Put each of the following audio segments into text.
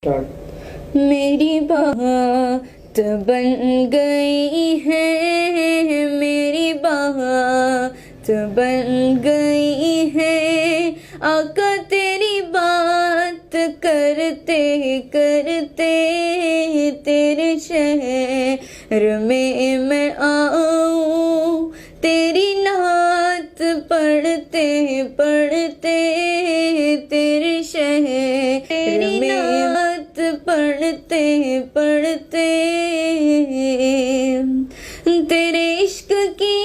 Start. मेरी बात बन गई है, मेरी बात बन गई है। आका तेरी बात करते करते तेरे शहर में मैं आऊं। तेरी नात पढ़ते पढ़ते तेरे शहर में नात पढ़ते पढ़ते तेरे इश्क की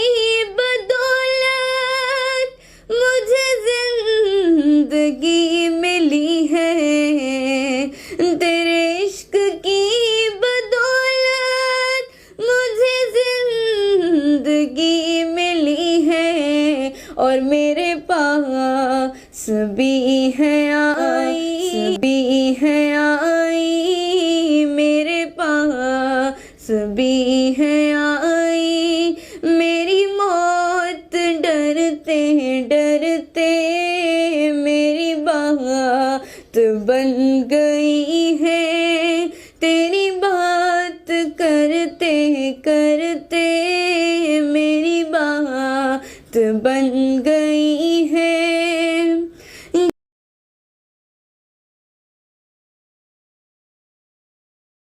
बदौलत मुझे जिंदगी मिली है। तेरे इश्क की बदौलत मुझे जिंदगी मिली है। और मेरे पास भी है आई, भी है आई, मेरे पास भी है आई। मेरी मौत डरते डरते मेरी बात बन गई है। तेरी बात करते करते मेरी बात बन गई है।